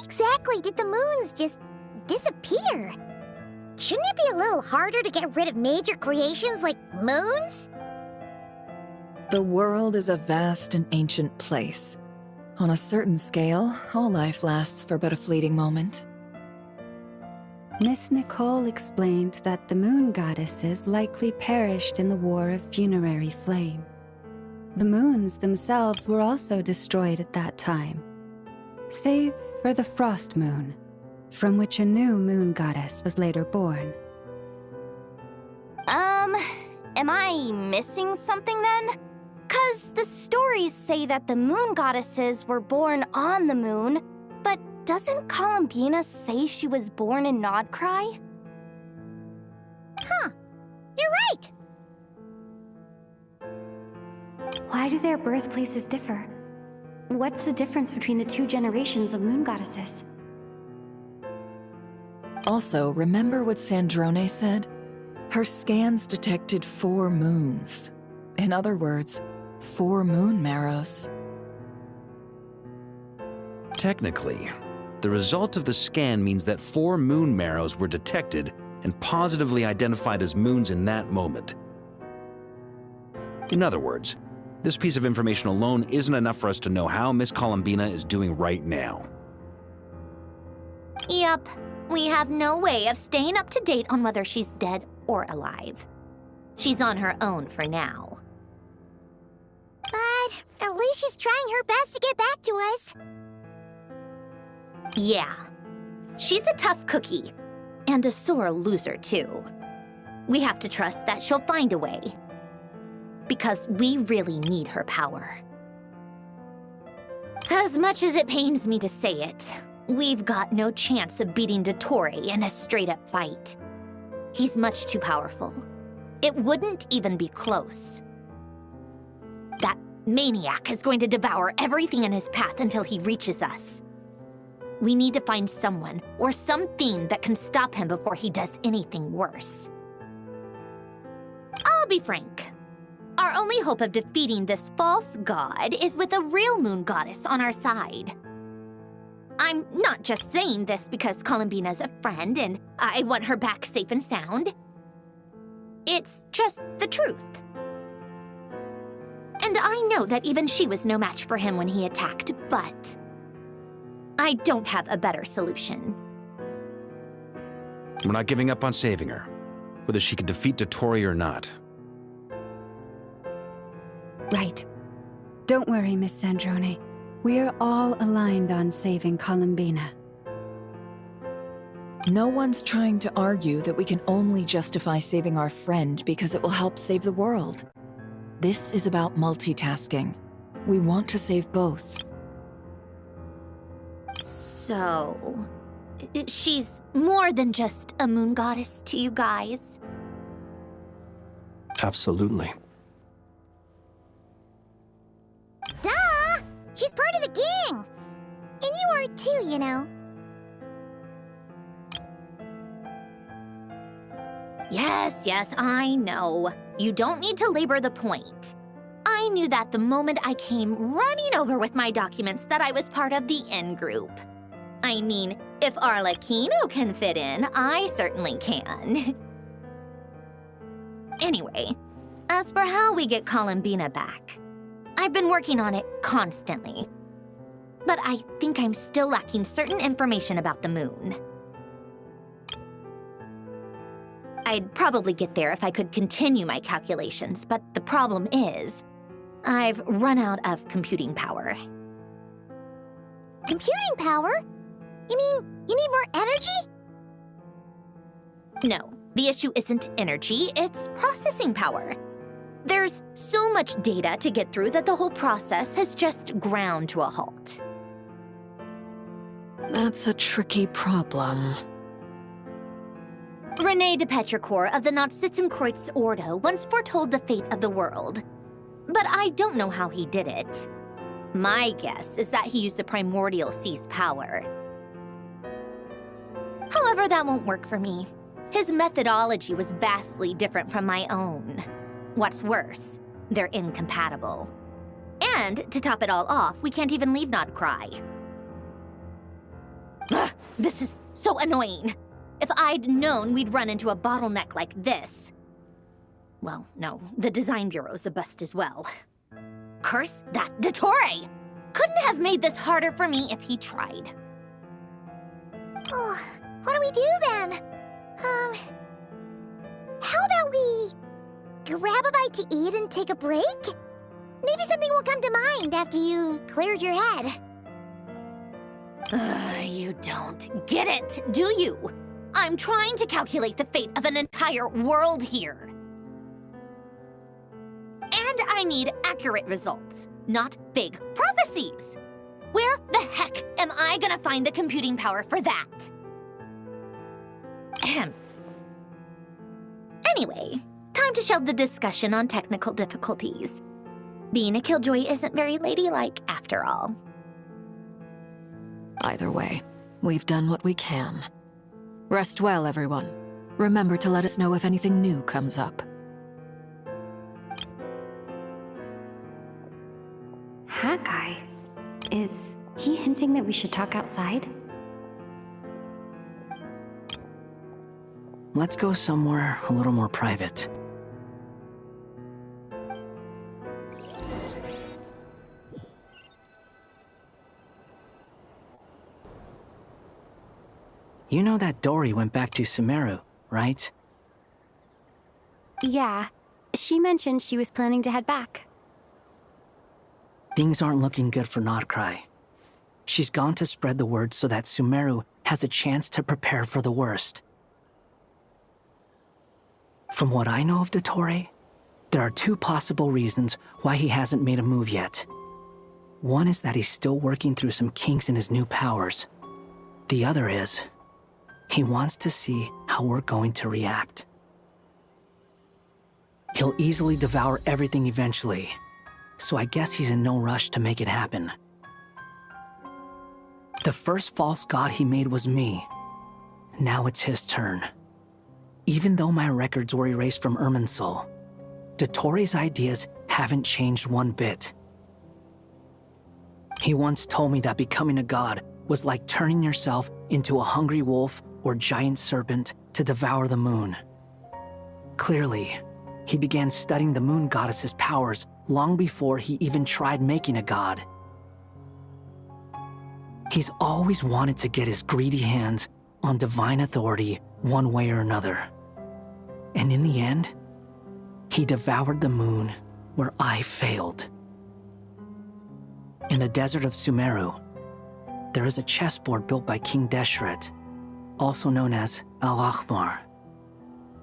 exactly did the moons just disappear? Shouldn't it be a little harder to get rid of major creations like moons? The world is a vast and ancient place. On a certain scale, all life lasts for but a fleeting moment. Miss Nicole explained that the moon goddesses likely perished in the War of Funerary Flame. The moons themselves were also destroyed at that time, save for the Frost Moon, from which a new moon goddess was later born. Am I missing something then? 'Cause the stories say that the moon goddesses were born on the moon, but doesn't Columbina say she was born in Nodcry? Huh. You're right. Why do their birthplaces differ? What's the difference between the two generations of moon goddesses? Also, remember what Sandrone said? Her scans detected 4 moons. In other words, 4 moon marrows. Technically, the result of the scan means that 4 moon marrows were detected and positively identified as moons in that moment. In other words, this piece of information alone isn't enough for us to know how Miss Columbina is doing right now. Yep, we have no way of staying up to date on whether she's dead or alive. She's on her own for now. But at least she's trying her best to get back to us. Yeah, she's a tough cookie, and a sore loser too. We have to trust that she'll find a way, because we really need her power. As much as it pains me to say it, we've got no chance of beating Dottore in a straight-up fight. He's much too powerful. It wouldn't even be close. That maniac is going to devour everything in his path until he reaches us. We need to find someone or something that can stop him before he does anything worse. I'll be frank. Our only hope of defeating this false god is with a real moon goddess on our side. I'm not just saying this because Columbina's a friend and I want her back safe and sound. It's just the truth. And I know that even she was no match for him when he attacked, but I don't have a better solution. We're not giving up on saving her, whether she can defeat Dottore or not. Right. Don't worry, Miss Sandrone. We're all aligned on saving Columbina. No one's trying to argue that we can only justify saving our friend because it will help save the world. This is about multitasking. We want to save both. So, she's more than just a moon goddess to you guys? Absolutely. Duh! She's part of the gang! And you are too, you know. Yes, I know. You don't need to labor the point. I knew that the moment I came running over with my documents that I was part of the in-group. I mean, if Arlecchino can fit in, I certainly can. Anyway, as for how we get Columbina back, I've been working on it constantly. But I think I'm still lacking certain information about the moon. I'd probably get there if I could continue my calculations, but the problem is, I've run out of computing power. Computing power? You mean you need more energy? No, the issue isn't energy, it's processing power. There's so much data to get through that the whole process has just ground to a halt. That's a tricky problem. René de Petrichor of the Nazissenkreuz Ordo once foretold the fate of the world. But I don't know how he did it. My guess is that he used the primordial sea's power. However, that won't work for me. His methodology was vastly different from my own. What's worse, they're incompatible. And to top it all off, we can't even leave Nodcry. Ugh, this is so annoying. If I'd known we'd run into a bottleneck like this... Well, no, the design bureau's a bust as well. Curse that Dottore! Couldn't have made this harder for me if he tried. Oh, what do we do then? How about we grab a bite to eat and take a break? Maybe something will come to mind after you've cleared your head. You don't get it, do you? I'm trying to calculate the fate of an entire world here. And I need accurate results, not big prophecies. Where the heck am I gonna find the computing power for that? Ahem. Anyway, time to shelve the discussion on technical difficulties. Being a killjoy isn't very ladylike, after all. Either way, we've done what we can. Rest well, everyone. Remember to let us know if anything new comes up. That guy. Is he hinting that we should talk outside? Let's go somewhere a little more private. You know that Dory went back to Sumeru, right? Yeah. She mentioned she was planning to head back. Things aren't looking good for Notcry. She's gone to spread the word so that Sumeru has a chance to prepare for the worst. From what I know of Dottore, there are two possible reasons why he hasn't made a move yet. One is that he's still working through some kinks in his new powers. The other is, he wants to see how we're going to react. He'll easily devour everything eventually, so I guess he's in no rush to make it happen. The first false god he made was me. Now it's his turn. Even though my records were erased from Irminsul, Dottore's ideas haven't changed one bit. He once told me that becoming a god was like turning yourself into a hungry wolf or giant serpent to devour the moon. Clearly, he began studying the moon goddess's powers long before he even tried making a god. He's always wanted to get his greedy hands on divine authority one way or another. And in the end, he devoured the moon where I failed. In the desert of Sumeru, there is a chessboard built by King Deshret, also known as Al-Ahmar.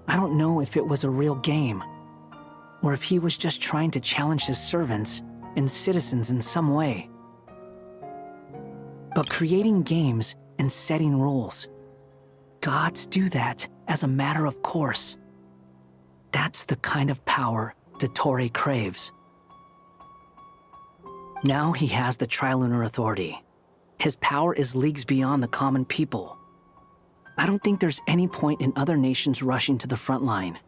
I don't know if it was a real game, or if he was just trying to challenge his servants and citizens in some way. But creating games and setting rules, gods do that as a matter of course. That's the kind of power Dottore craves. Now he has the Trilunar Authority. His power is leagues beyond the common people. I don't think there's any point in other nations rushing to the front line.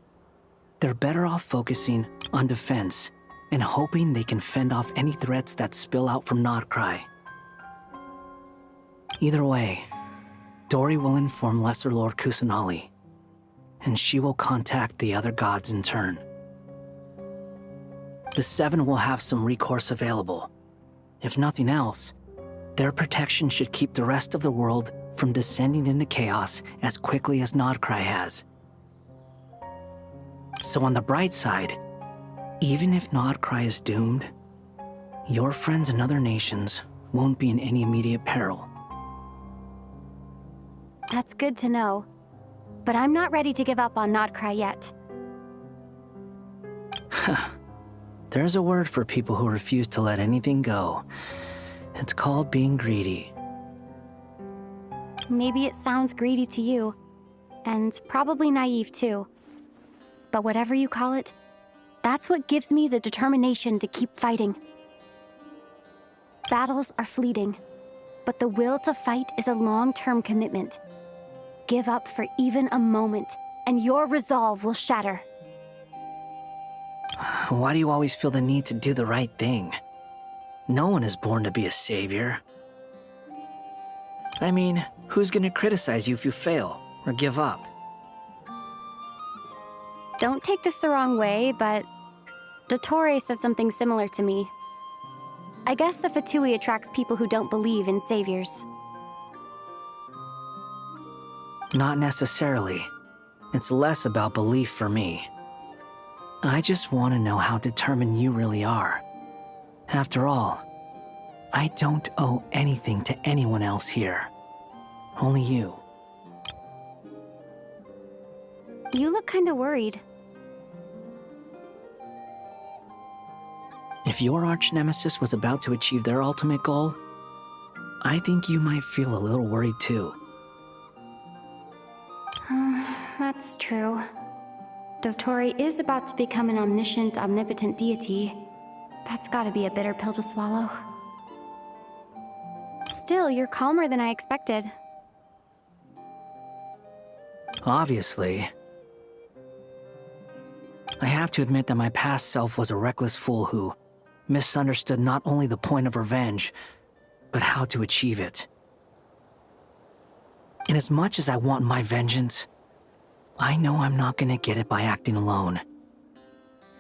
They're better off focusing on defense and hoping they can fend off any threats that spill out from Notcry. Either way, Dory will inform Lesser Lord Kusanali, and she will contact the other gods in turn. The Seven will have some recourse available. If nothing else, their protection should keep the rest of the world from descending into chaos as quickly as Notcry has. So on the bright side, even if Notcry is doomed, your friends in other nations won't be in any immediate peril. That's good to know. But I'm not ready to give up on Notcry yet. There's a word for people who refuse to let anything go. It's called being greedy. Maybe it sounds greedy to you, and probably naive too. But whatever you call it, that's what gives me the determination to keep fighting. Battles are fleeting, but the will to fight is a long-term commitment. Give up for even a moment, and your resolve will shatter. Why do you always feel the need to do the right thing? No one is born to be a savior. I mean, who's gonna criticize you if you fail or give up? Don't take this the wrong way, but Dottore said something similar to me. I guess the Fatui attracts people who don't believe in saviors. Not necessarily. It's less about belief for me. I just want to know how determined you really are. After all, I don't owe anything to anyone else here. Only you. You look kinda worried. If your arch-nemesis was about to achieve their ultimate goal, I think you might feel a little worried too. That's true. Dottore is about to become an omniscient, omnipotent deity. That's gotta be a bitter pill to swallow. Still, you're calmer than I expected. Obviously. I have to admit that my past self was a reckless fool who misunderstood not only the point of revenge, but how to achieve it. And as much as I want my vengeance, I know I'm not gonna get it by acting alone.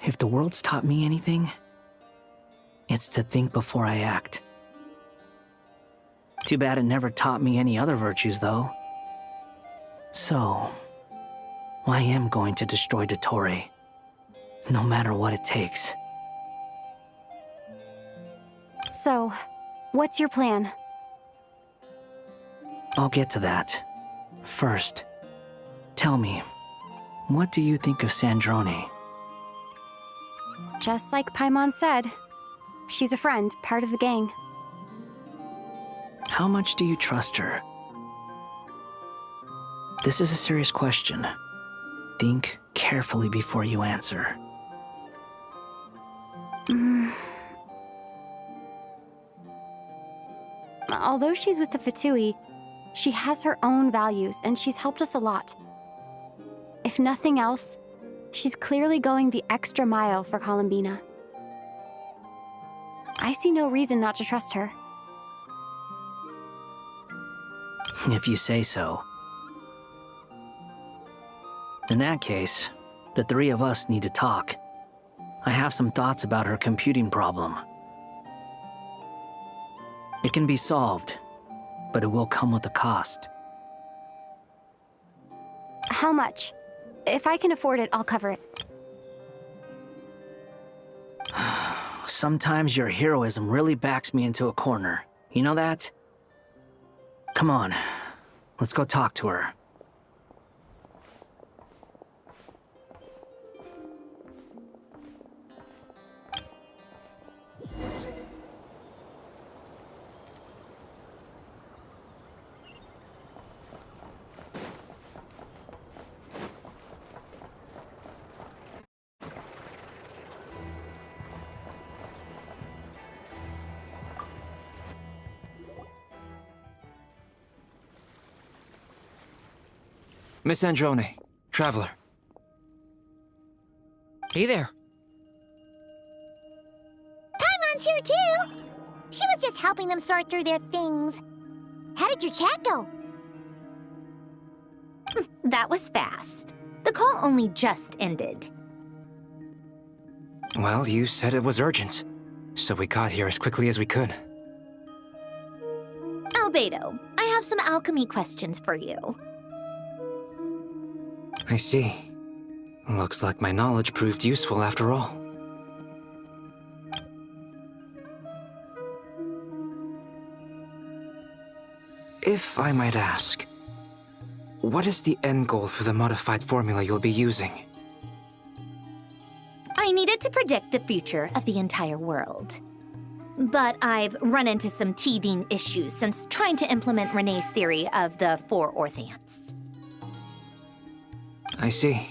If the world's taught me anything, it's to think before I act. Too bad it never taught me any other virtues, though. So, I am going to destroy Dottore, no matter what it takes. So, what's your plan? I'll get to that. First, tell me, what do you think of Sandrone? Just like Paimon said, she's a friend, part of the gang. How much do you trust her? This is a serious question. Think carefully before you answer. Although she's with the Fatui, she has her own values, and she's helped us a lot. If nothing else, she's clearly going the extra mile for Columbina. I see no reason not to trust her. If you say so. In that case, the three of us need to talk. I have some thoughts about her computing problem. It can be solved, but it will come with a cost. How much? If I can afford it, I'll cover it. Sometimes your heroism really backs me into a corner. You know that? Come on, let's go talk to her. Miss Androne, Traveler. Hey there. Paimon's here too! She was just helping them sort through their things. How did your chat go? That was fast. The call only just ended. Well, you said it was urgent, so we got here as quickly as we could. Albedo, I have some alchemy questions for you. I see. Looks like my knowledge proved useful after all. If I might ask, what is the end goal for the modified formula you'll be using? I needed to predict the future of the entire world. But I've run into some teething issues since trying to implement Renee's theory of the four Orthants. I see.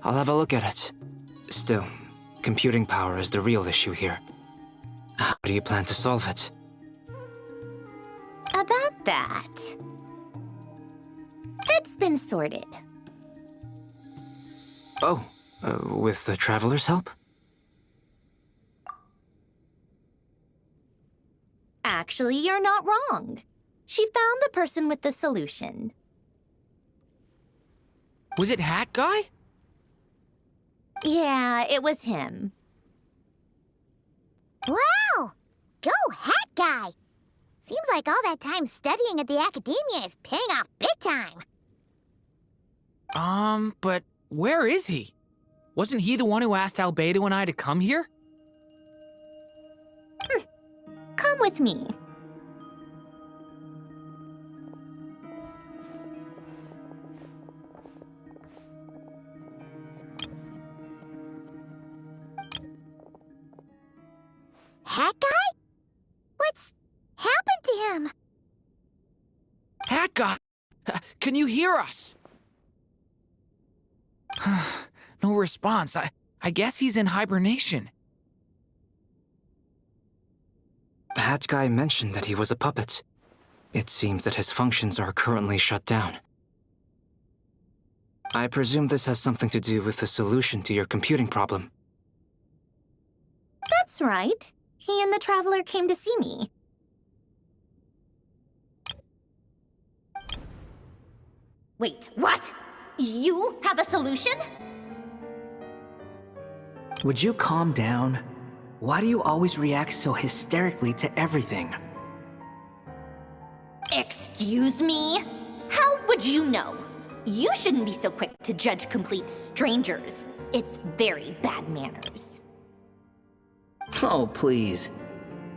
I'll have a look at it. Still, computing power is the real issue here. How do you plan to solve it? About that, it's been sorted. Oh, with the Traveler's help? Actually, you're not wrong. She found the person with the solution. Was it Hat Guy? Yeah, it was him. Wow! Go Hat Guy! Seems like all that time studying at the academia is paying off big time. But where is he? Wasn't he the one who asked Albedo and I to come here? Come with me. Hat Guy? What's happened to him? Hat Guy! Can you hear us? No response. I guess he's in hibernation. Hat Guy mentioned that he was a puppet. It seems that his functions are currently shut down. I presume this has something to do with the solution to your computing problem. That's right. He and the Traveler came to see me. Wait, what? You have a solution? Would you calm down? Why do you always react so hysterically to everything? Excuse me? How would you know? You shouldn't be so quick to judge complete strangers. It's very bad manners. Oh, please.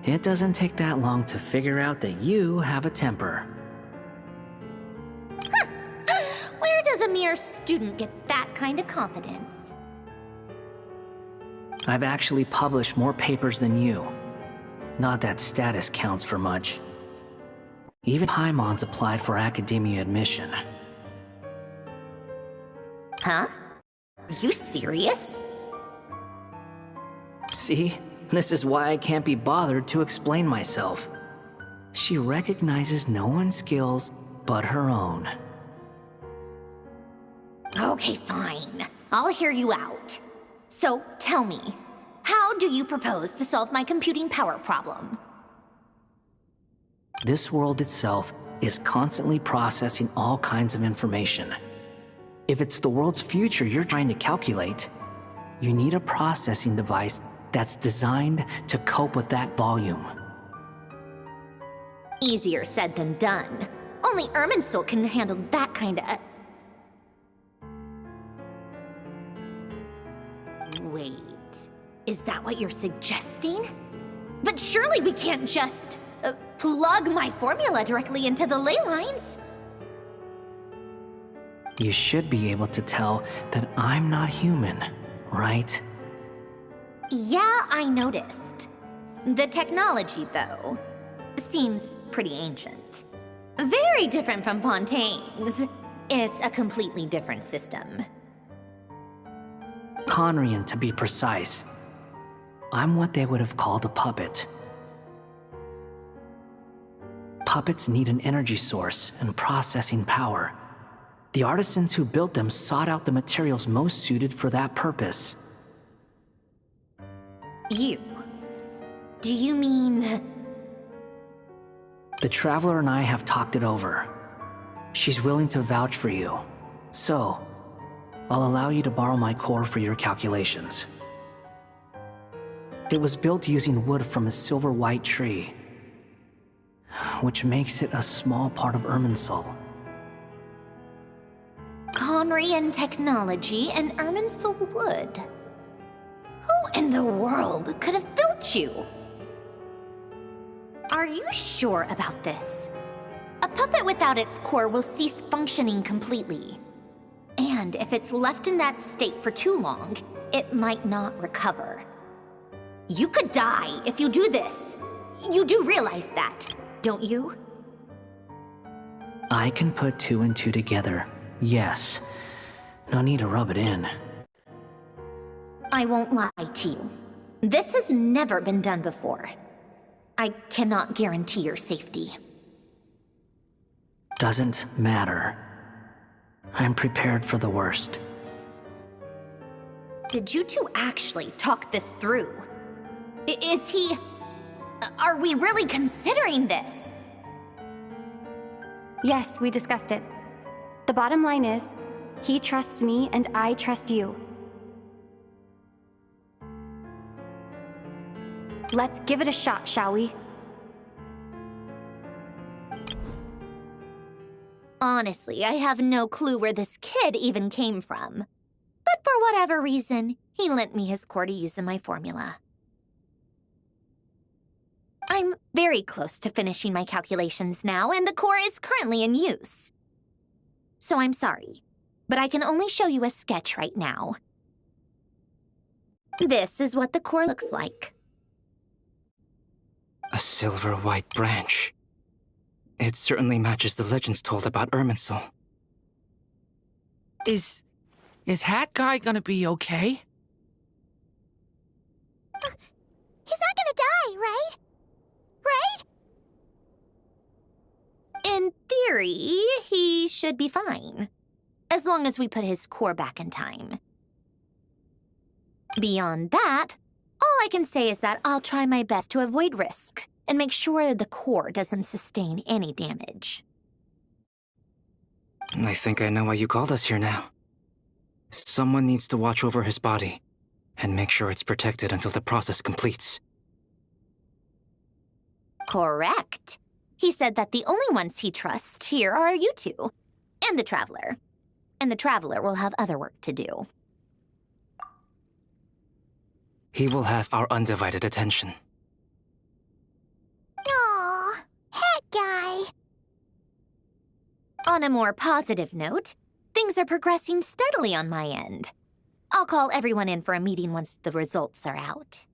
It doesn't take that long to figure out that you have a temper. Where does a mere student get that kind of confidence? I've actually published more papers than you. Not that status counts for much. Even Paimons applied for academia admission. Huh? Are you serious? See? This is why I can't be bothered to explain myself. She recognizes no one's skills but her own. Okay, fine. I'll hear you out. So, tell me, how do you propose to solve my computing power problem? This world itself is constantly processing all kinds of information. If it's the world's future you're trying to calculate, you need a processing device that's designed to cope with that volume. Easier said than done. Only Irminsul can handle that kind of... Wait, is that what you're suggesting? But surely we can't just plug my formula directly into the ley lines. You should be able to tell that I'm not human, right? Yeah, I noticed. The technology, though, seems pretty ancient. Very different from Fontaine's. It's a completely different system. Conrian, to be precise. I'm what they would have called a puppet. Puppets need an energy source and processing power. The artisans who built them sought out the materials most suited for that purpose. You? Do you mean... The Traveler and I have talked it over. She's willing to vouch for you. So, I'll allow you to borrow my core for your calculations. It was built using wood from a silver-white tree, which makes it a small part of Irminsul. Conrian technology and Irminsul wood. Who in the world could have built you? Are you sure about this? A puppet without its core will cease functioning completely. And if it's left in that state for too long, it might not recover. You could die if you do this. You do realize that, don't you? I can put two and two together, yes. No need to rub it in. I won't lie to you. This has never been done before. I cannot guarantee your safety. Doesn't matter. I'm prepared for the worst. Did you two actually talk this through? Is he... Are we really considering this? Yes, we discussed it. The bottom line is, he trusts me and I trust you. Let's give it a shot, shall we? Honestly, I have no clue where this kid even came from. But for whatever reason, he lent me his core to use in my formula. I'm very close to finishing my calculations now, and the core is currently in use. So I'm sorry, but I can only show you a sketch right now. This is what the core looks like. A silver-white branch. It certainly matches the legends told about Irminsul. Is Hat Guy gonna be okay? He's not gonna die, right? Right? In theory, he should be fine. As long as we put his core back in time. Beyond that, all I can say is that I'll try my best to avoid risk and make sure the core doesn't sustain any damage. I think I know why you called us here now. Someone needs to watch over his body and make sure it's protected until the process completes. Correct. He said that the only ones he trusts here are you two, and the Traveler. And the Traveler will have other work to do. He will have our undivided attention. Aw, Hat Guy. On a more positive note, things are progressing steadily on my end. I'll call everyone in for a meeting once the results are out.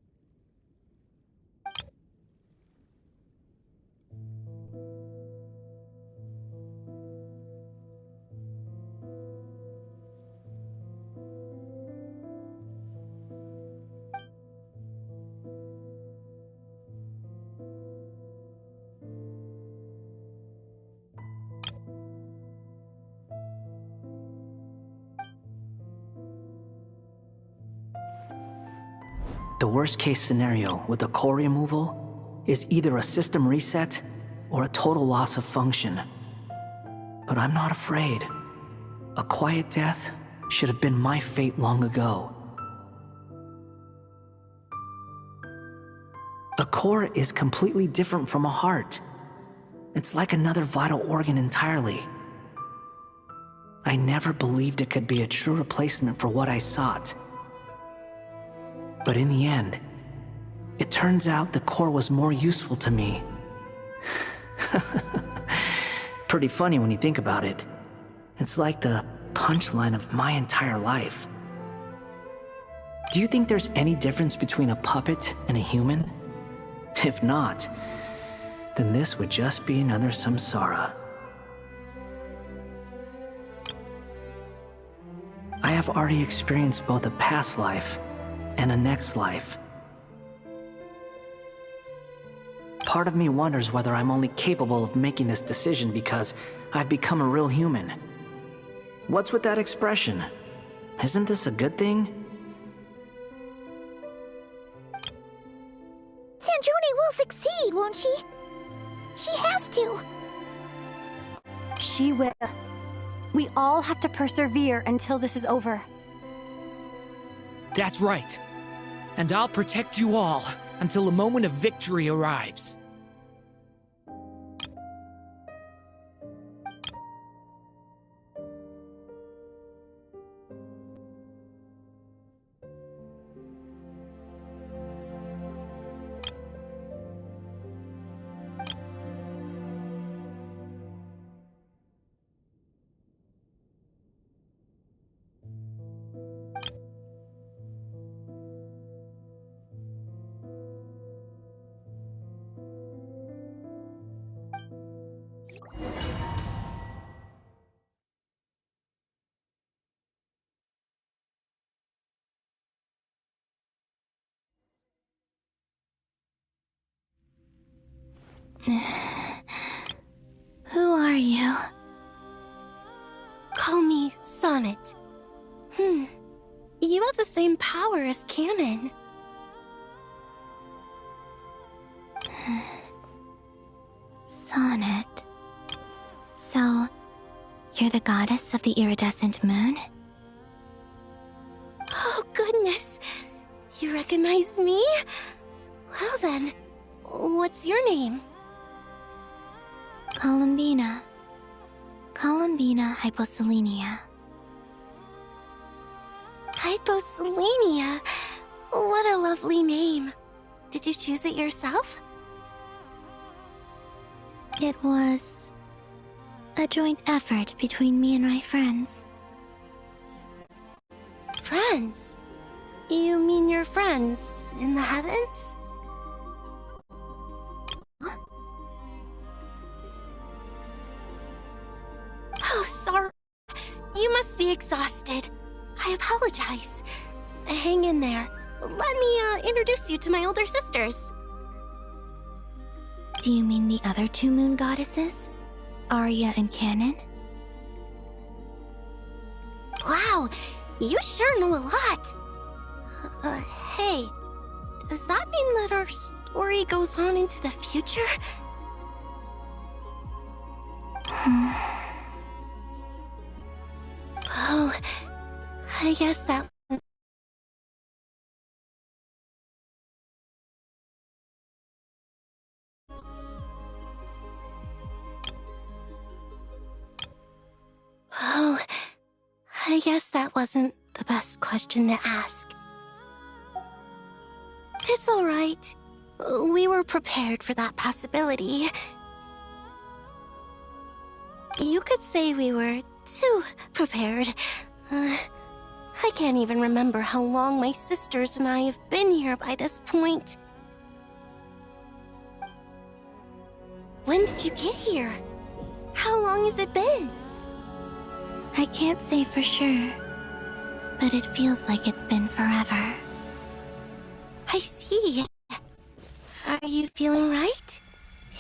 The worst case scenario with the core removal is either a system reset or a total loss of function. But I'm not afraid. A quiet death should have been my fate long ago. A core is completely different from a heart. It's like another vital organ entirely. I never believed it could be a true replacement for what I sought. But in the end, it turns out the core was more useful to me. Pretty funny when you think about it. It's like the punchline of my entire life. Do you think there's any difference between a puppet and a human? If not, then this would just be another samsara. I have already experienced both a past life and a next life. Part of me wonders whether I'm only capable of making this decision because I've become a real human. What's with that expression? Isn't this a good thing? Sandrone will succeed, won't she? She has to. She will. We all have to persevere until this is over. That's right. And I'll protect you all until the moment of victory arrives. Who are you? Call me Sonnet. You have the same power as Canon. Sonnet. So, You're the goddess of the iridescent moon? Oh, goodness! You recognize me? Well then, what's your name? Columbina. Columbina Hyposelenia. Hyposelenia? What a lovely name. Did you choose it yourself? It was a joint effort between me and my friends. Friends? You mean your friends in the heavens? Oh, sorry. You must be exhausted. I apologize. Hang in there. Let me introduce you to my older sisters. Do you mean the other two moon goddesses? Arya and Canon? Wow, you sure know a lot. Hey, does that mean that our story goes on into the future? Oh, I guess that... Oh, I guess that wasn't the best question to ask. It's all right. We were prepared for that possibility. You could say we were too prepared. I can't even remember how long my sisters and I have been here by this point. When did you get here? How long has it been? I can't say for sure, but it feels like it's been forever. I see. Are you feeling right?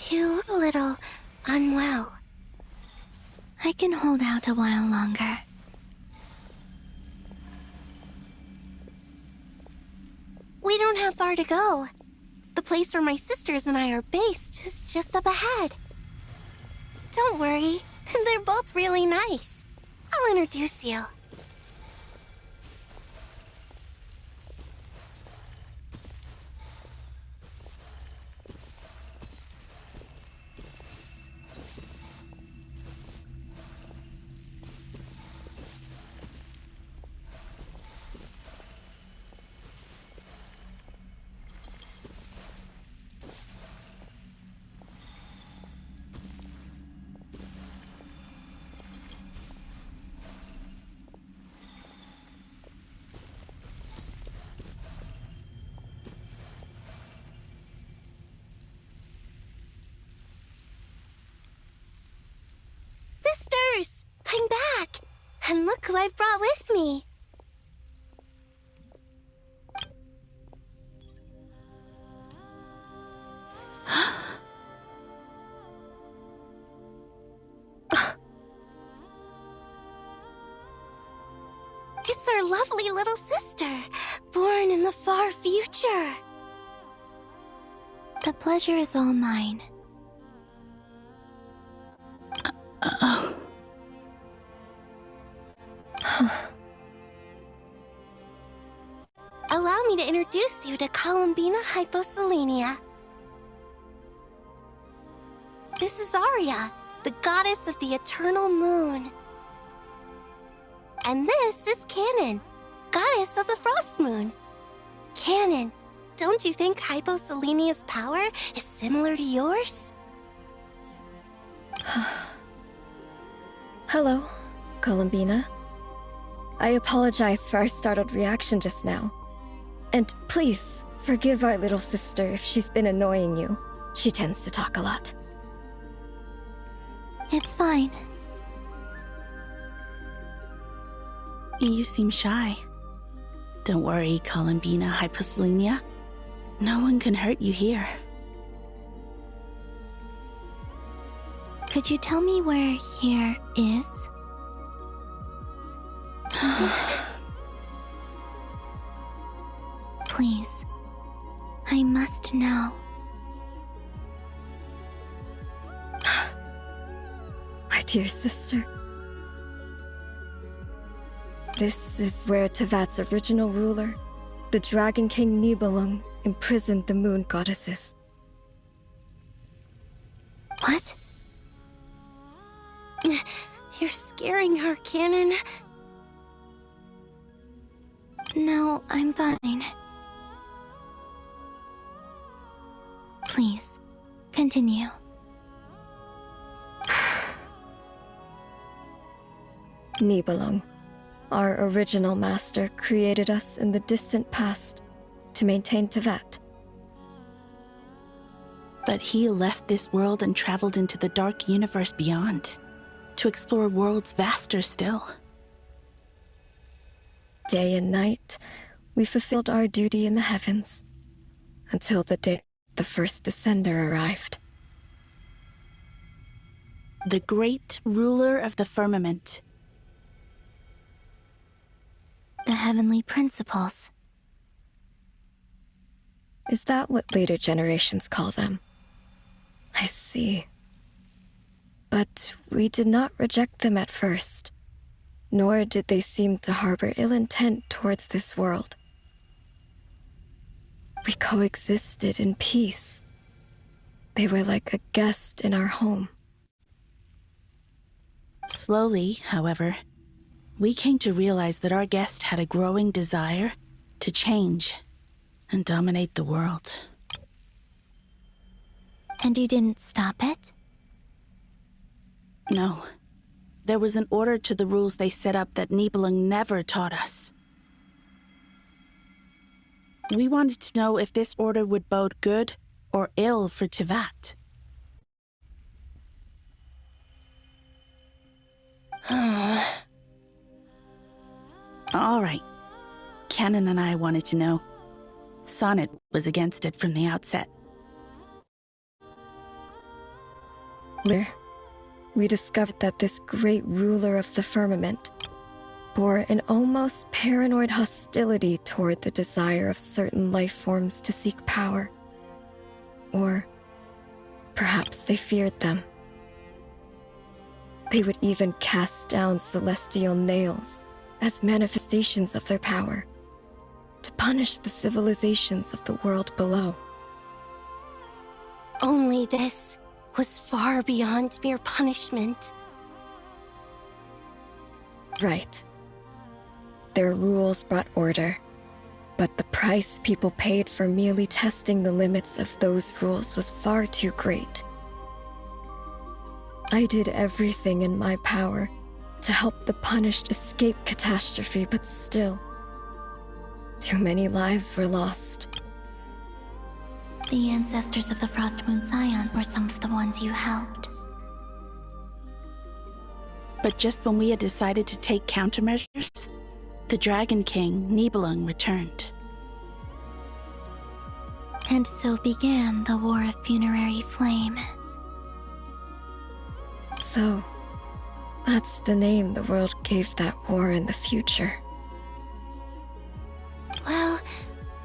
You look a little unwell. I can hold out a while longer. We don't have far to go. The place where my sisters and I are based is just up ahead. Don't worry, they're both really nice. I'll introduce you. Sisters! I'm back! And look who I've brought with me! It's our lovely little sister, born in the far future. The pleasure is all mine. Allow me to introduce you to Columbina Hyposelenia. This is Arya, the goddess of the eternal moon. And this is Canon, goddess of the frost moon. Canon, don't you think Hyposelenia's power is similar to yours? Hello, Columbina. I apologize for our startled reaction just now. And please, forgive our little sister if she's been annoying you. She tends to talk a lot. It's fine. You seem shy. Don't worry, Columbina Hyposelenia. No one can hurt you here. Could you tell me where here is? Please. I must know. My dear sister, This is where Tevat's original ruler, the Dragon King Nibelung, imprisoned the moon goddesses. What? You're scaring her, Canon. No, I'm fine. Please, continue. Nibelung, our original master, created us in the distant past to maintain Tevat. But he left this world and traveled into the dark universe beyond, to explore worlds vaster still. Day and night, we fulfilled our duty in the heavens, until the day the first descender arrived. The great ruler of the firmament. The heavenly principles. Is that what later generations call them? I see. But we did not reject them at first, nor did they seem to harbor ill intent towards this world. We coexisted in peace. They were like a guest in our home. Slowly, however, we came to realize that our guest had a growing desire to change and dominate the world. And you didn't stop it? No. There was an order to the rules they set up that Nibelung never taught us. We wanted to know if this order would bode good or ill for Tevat. All right. Canon and I wanted to know. Sonnet was against it from the outset. We discovered that this great ruler of the firmament bore an almost paranoid hostility toward the desire of certain life forms to seek power. Or perhaps they feared them. They would even cast down celestial nails as manifestations of their power, to punish the civilizations of the world below. Only this was far beyond mere punishment. Right. Their rules brought order, but the price people paid for merely testing the limits of those rules was far too great. I did everything in my power to help the punished escape catastrophe, but still, too many lives were lost. The ancestors of the Frost Moon Scions were some of the ones you helped. But just when we had decided to take countermeasures, the Dragon King, Nibelung, returned. And so began the War of Funerary Flame. So, that's the name the world gave that war in the future. Well,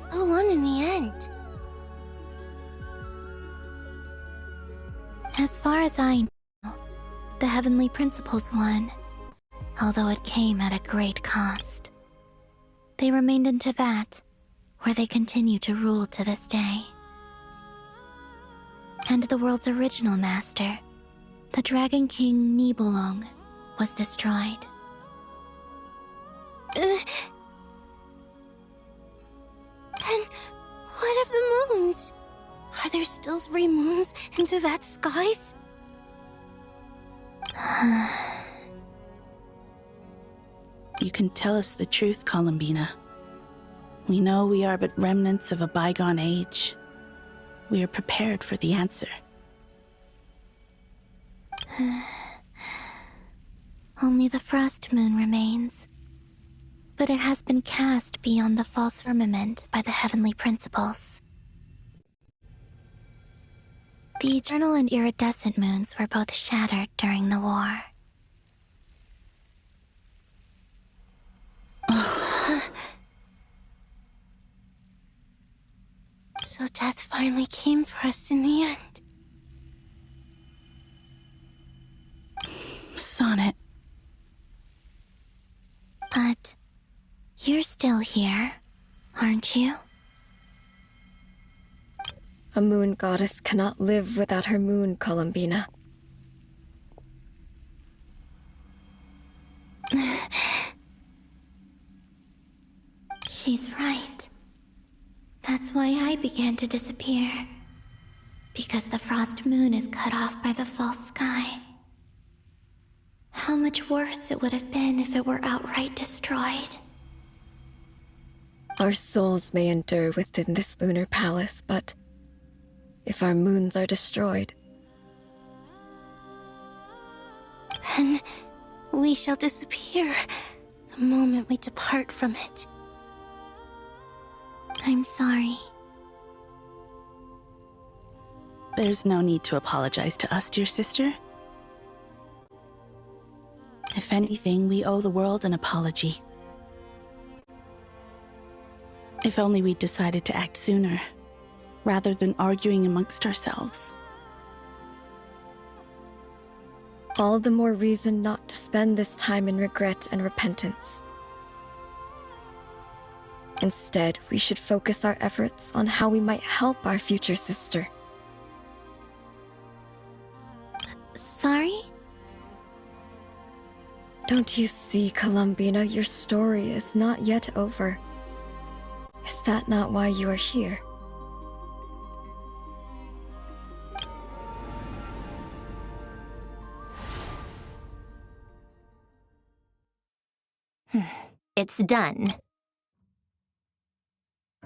who won in the end? As far as I know, the Heavenly Principles won, although it came at a great cost. They remained in Tevat, where they continue to rule to this day. And the world's original master, the Dragon King Nibelung, was destroyed. And what of the moons? Are there still 3 moons in Tevat's skies? You can tell us the truth, Columbina. We know we are but remnants of a bygone age. We are prepared for the answer. Only the Frost Moon remains. But it has been cast beyond the false firmament by the Heavenly Principles. The eternal and iridescent moons were both shattered during the war. So death finally came for us in the end. Sonnet. But You're still here, aren't you? A moon goddess cannot live without her moon, Columbina. She's right. That's why I began to disappear. Because the frost moon is cut off by the false sky. How much worse it would have been if it were outright destroyed. Our souls may endure within this lunar palace, but if our moons are destroyed, then we shall disappear the moment we depart from it. I'm sorry. There's no need to apologize to us, dear sister. If anything, we owe the world an apology. If only we'd decided to act sooner, rather than arguing amongst ourselves. all the more reason not to spend this time in regret and repentance. Instead, we should focus our efforts on how we might help our future sister. Sorry? Don't you see, Columbina, your story is not yet over. Is that not why you are here? It's done.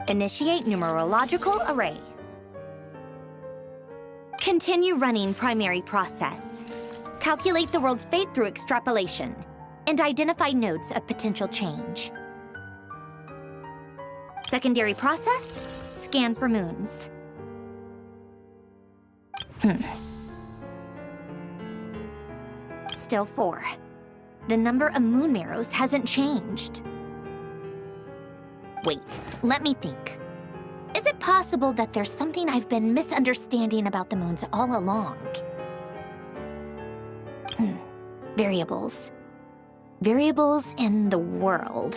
Initiate numerological array. Continue running primary process. Calculate the world's fate through extrapolation, and identify nodes of potential change. Secondary process, scan for moons. Still 4. The number of moon marrows hasn't changed. Wait, let me think. Is it possible that there's something I've been misunderstanding about the moons all along? Variables. Variables in the world.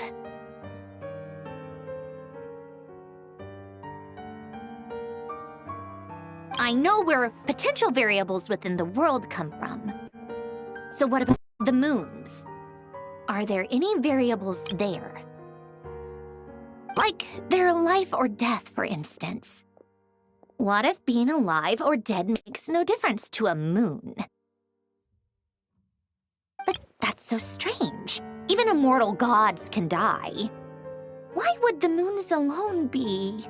I know where potential variables within the world come from. So what about the moons? Are there any variables there? Like their life or death, for instance. What if being alive or dead makes no difference to a moon? But that's so strange. Even immortal gods can die. Why would the moons alone be?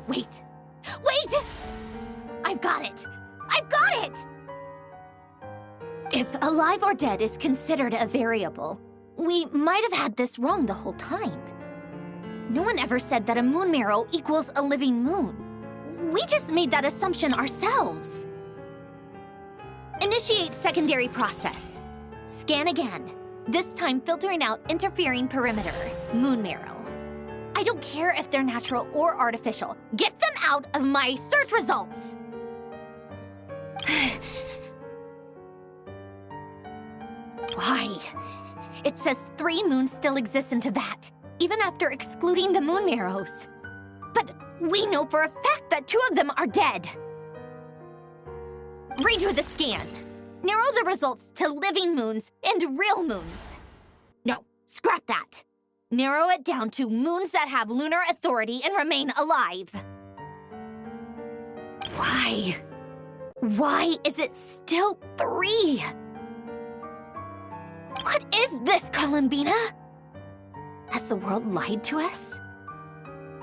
Wait! Wait! I've got it! I've got it! If alive or dead is considered a variable, we might have had this wrong the whole time. No one ever said that a moon marrow equals a living moon. We just made that assumption ourselves. Initiate secondary process. Scan again, this time filtering out interfering perimeter, moon marrow. I don't care if they're natural or artificial. Get them out of my search results! Why? It says 3 moons still exist in Tibet, even after excluding the moon marrows. But we know for a fact that 2 of them are dead. Redo the scan. Narrow the results to living moons and real moons. No, scrap that. Narrow it down to moons that have lunar authority and remain alive. Why? Why is it still 3? What is this, Columbina? Has the world lied to us?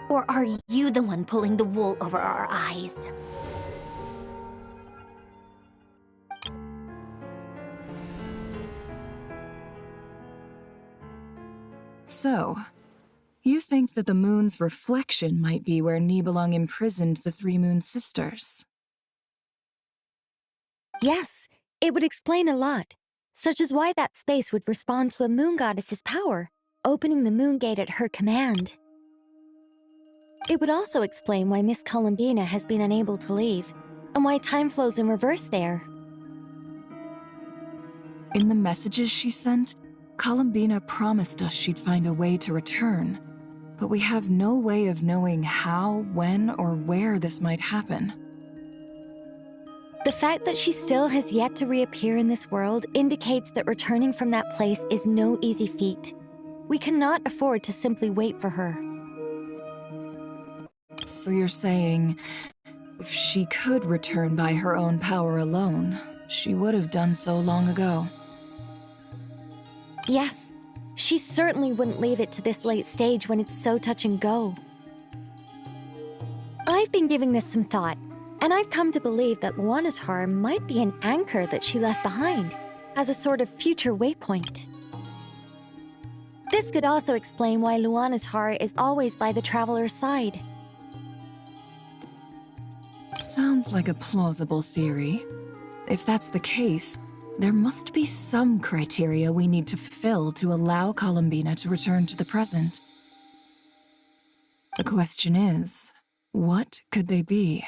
Or are you the one pulling the wool over our eyes? So, you think that the moon's reflection might be where Nibelung imprisoned the 3 moon sisters? Yes, it would explain a lot, such as why that space would respond to a moon goddess's power, opening the moon gate at her command. It would also explain why Miss Columbina has been unable to leave, and why time flows in reverse there. In the messages she sent, Columbina promised us she'd find a way to return, but we have no way of knowing how, when, or where this might happen. The fact that she still has yet to reappear in this world indicates that returning from that place is no easy feat. We cannot afford to simply wait for her. So you're saying, if she could return by her own power alone, she would have done so long ago? Yes, she certainly wouldn't leave it to this late stage when it's so touch and go. I've been giving this some thought, and I've come to believe that Luanatar might be an anchor that she left behind, as a sort of future waypoint. This could also explain why Luanatar is always by the traveler's side. Sounds like a plausible theory. If that's the case, there must be some criteria we need to fulfill to allow Columbina to return to the present. The question is, what could they be?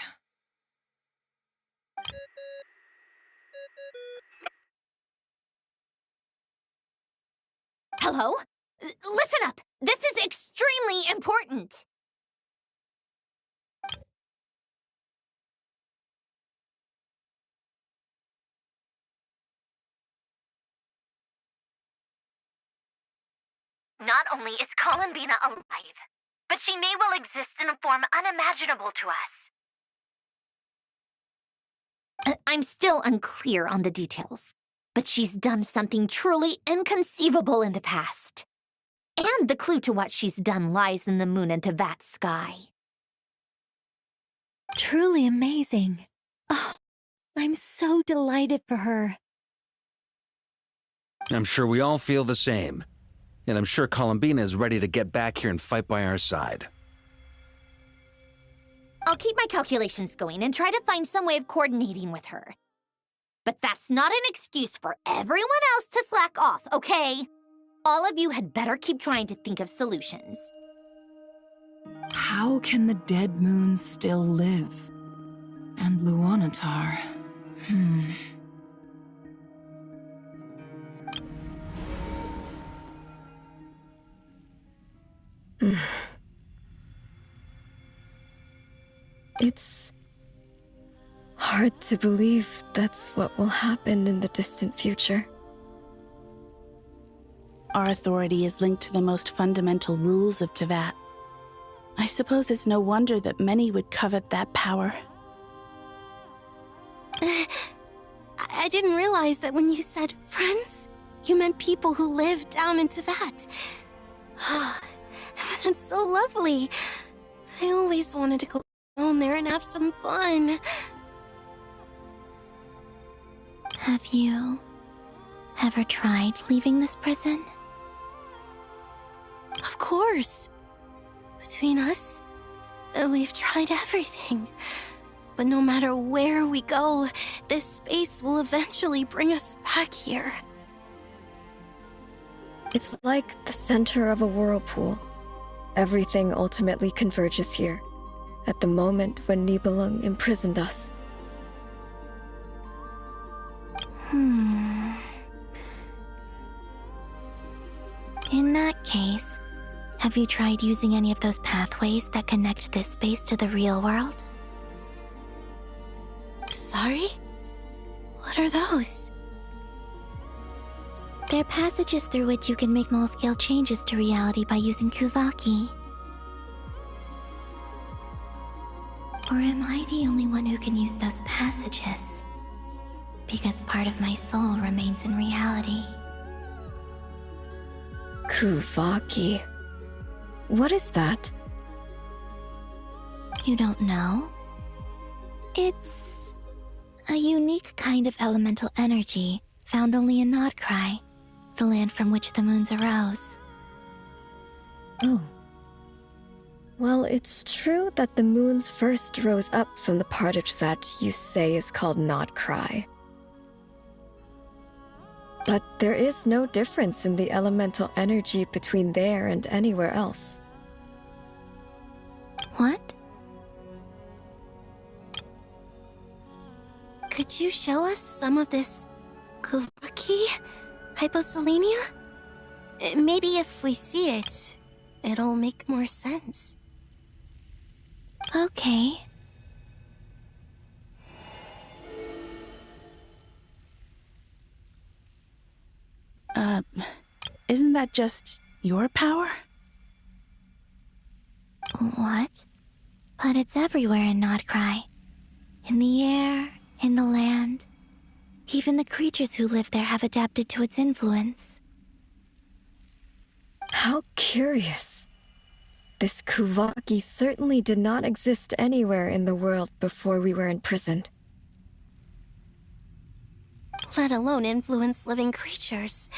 Hello? Listen up! This is extremely important! Not only is Columbina alive, but she may well exist in a form unimaginable to us. I'm still unclear on the details, but she's done something truly inconceivable in the past. And the clue to what she's done lies in the moon and Tevat sky. Truly amazing. Oh, I'm so delighted for her. I'm sure we all feel the same. And I'm sure Columbina is ready to get back here and fight by our side. I'll keep my calculations going and try to find some way of coordinating with her. But that's not an excuse for everyone else to slack off, okay? All of you had better keep trying to think of solutions. How can the dead moon still live? And Luanatar... It's hard to believe that's what will happen in the distant future. Our authority is linked to the most fundamental rules of Tevat. I suppose it's no wonder that many would covet that power. I didn't realize that when you said friends, you meant people who live down in Tevat. That's so lovely. I always wanted to go down there and have some fun. Have you ever tried leaving this prison? Of course. Between us, we've tried everything. But no matter where we go, this space will eventually bring us back here. It's like the center of a whirlpool. Everything ultimately converges here, at the moment when Nibelung imprisoned us. In that case, have you tried using any of those pathways that connect this space to the real world? Sorry? What are those? They're passages through which you can make small-scale changes to reality by using Kuvaki. Or am I the only one who can use those passages? Because part of my soul remains in reality. Kuvaki. What is that? You don't know? It's a unique kind of elemental energy found only in Nodcry, the land from which the moons arose. Oh. Well, it's true that the moons first rose up from the part of Tevat you say is called Nodcry. But there is no difference in the elemental energy between there and anywhere else. What? Could you show us some of this Kuvaki hyposelenia? Maybe if we see it, it'll make more sense. Okay. Isn't that just your power? What? But it's everywhere in Nodcry. In the air, in the land. Even the creatures who live there have adapted to its influence. How curious. This Kuvaki certainly did not exist anywhere in the world before we were imprisoned. Let alone influence living creatures.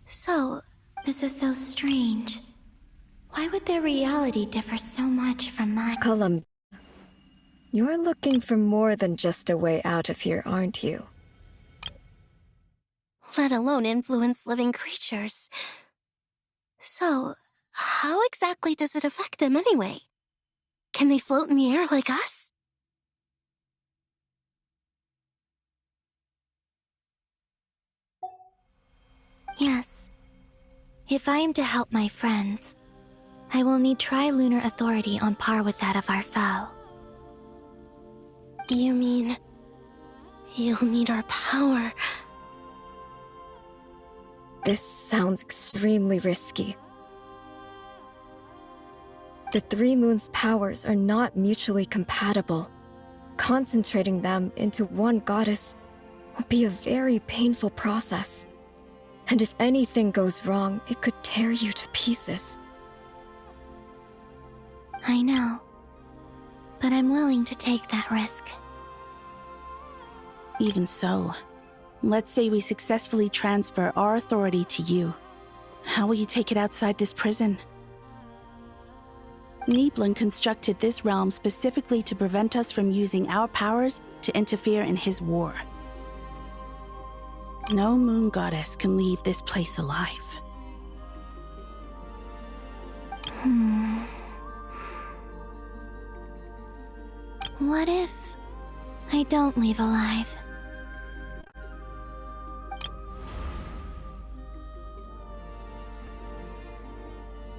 So, This is so strange. Why would their reality differ so much from mine? Colum, you're looking for more than just a way out of here, aren't you? let alone influence living creatures. So, how exactly does it affect them anyway? Can they float in the air like us? Yes. If I am to help my friends, I will need tri-lunar authority on par with that of our foe. You mean... you'll need our power? This sounds extremely risky. The Three Moons' powers are not mutually compatible. Concentrating them into one goddess will be a very painful process. And if anything goes wrong, it could tear you to pieces. I know. But I'm willing to take that risk. Even so, let's say we successfully transfer our authority to you. How will you take it outside this prison? Niblin constructed this realm specifically to prevent us from using our powers to interfere in his war. No moon goddess can leave this place alive. What if I don't leave alive?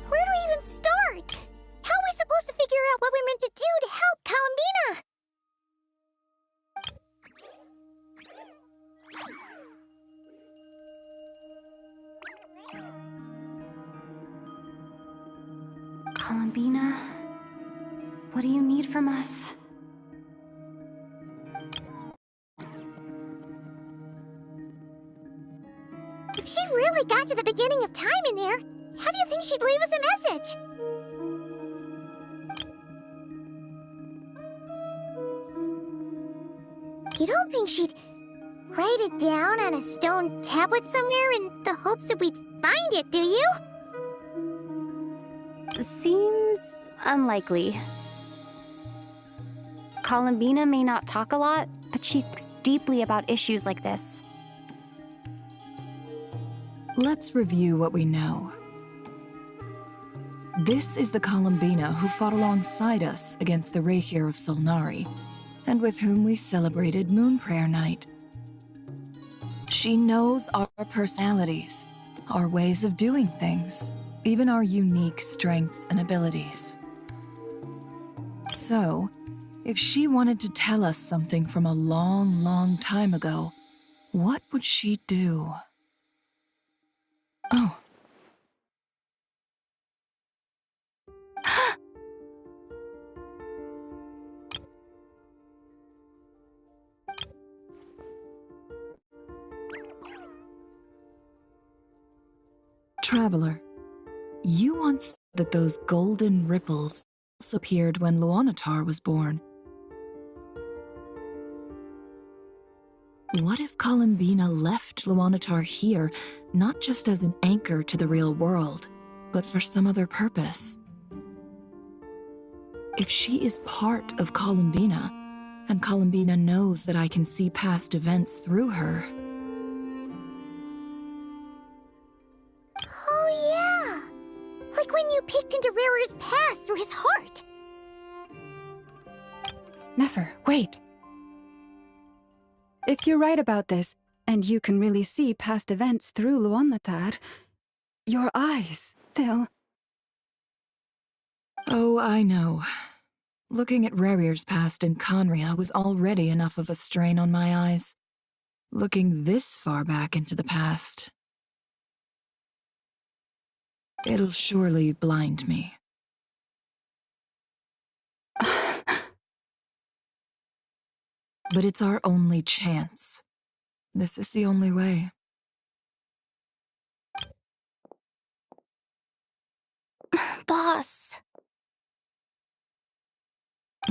Where do we even start? How are we supposed to figure out what we're meant to do to help Columbina? Columbina, what do you need from us? If she really got to the beginning of time in there, how do you think she'd leave us a message? You don't think she'd write it down on a stone tablet somewhere in the hopes that we'd find it, do you? Seems unlikely. Columbina may not talk a lot, but she thinks deeply about issues like this. Let's review what we know. This is the Columbina who fought alongside us against the Rahir of Solnari, and with whom we celebrated Moon Prayer Night. She knows our personalities, our ways of doing things, even our unique strengths and abilities. So, if she wanted to tell us something from a long, long time ago, what would she do? Oh. Traveler, you once said that those golden ripples appeared when Luanatar was born. What if Columbina left Luanatar here, not just as an anchor to the real world, but for some other purpose? If she is part of Columbina, and Columbina knows that I can see past events through her... Oh yeah! Like when you peeked into Rarer's past through his heart! Nefer, wait. If you're right about this, and you can really see past events through Luanatar, Your eyes, they'll... Oh, I know. Looking at Rerir's past in Conria was already enough of a strain on my eyes. Looking this far back into the past... it'll surely blind me. But it's our only chance. This is the only way. Boss.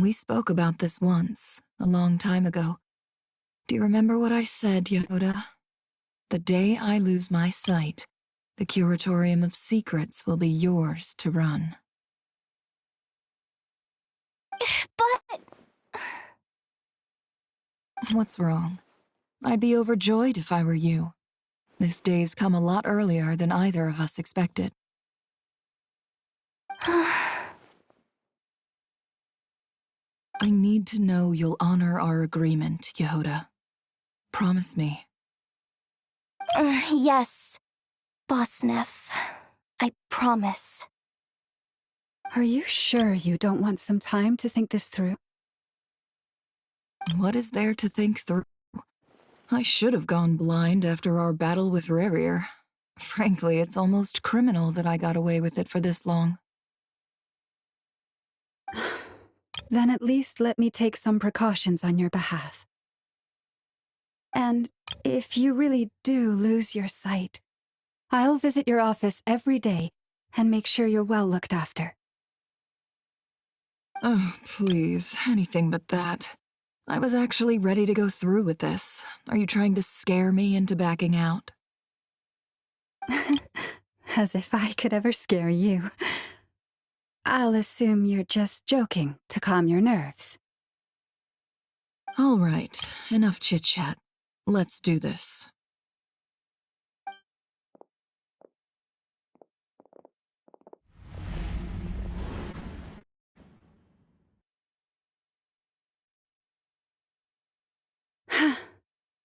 We spoke about this once, a long time ago. Do you remember what I said, Yehoda? The day I lose my sight, the Curatorium of Secrets will be yours to run. But... What's wrong? I'd be overjoyed if I were you. This day's come a lot earlier than either of us expected. I need to know you'll honor our agreement, Yehoda. Promise me. Yes, Boss Neff. I promise. Are you sure you don't want some time to think this through? What is there to think through? I should have gone blind after our battle with Rerir. Frankly, it's almost criminal that I got away with it for this long. Then at least let me take some precautions on your behalf. And if you really do lose your sight, I'll visit your office every day and make sure you're well looked after. Oh, please, anything but that. I was actually ready to go through with this. Are you trying to scare me into backing out? As if I could ever scare you. I'll assume you're just joking to calm your nerves. All right, enough chit-chat. Let's do this.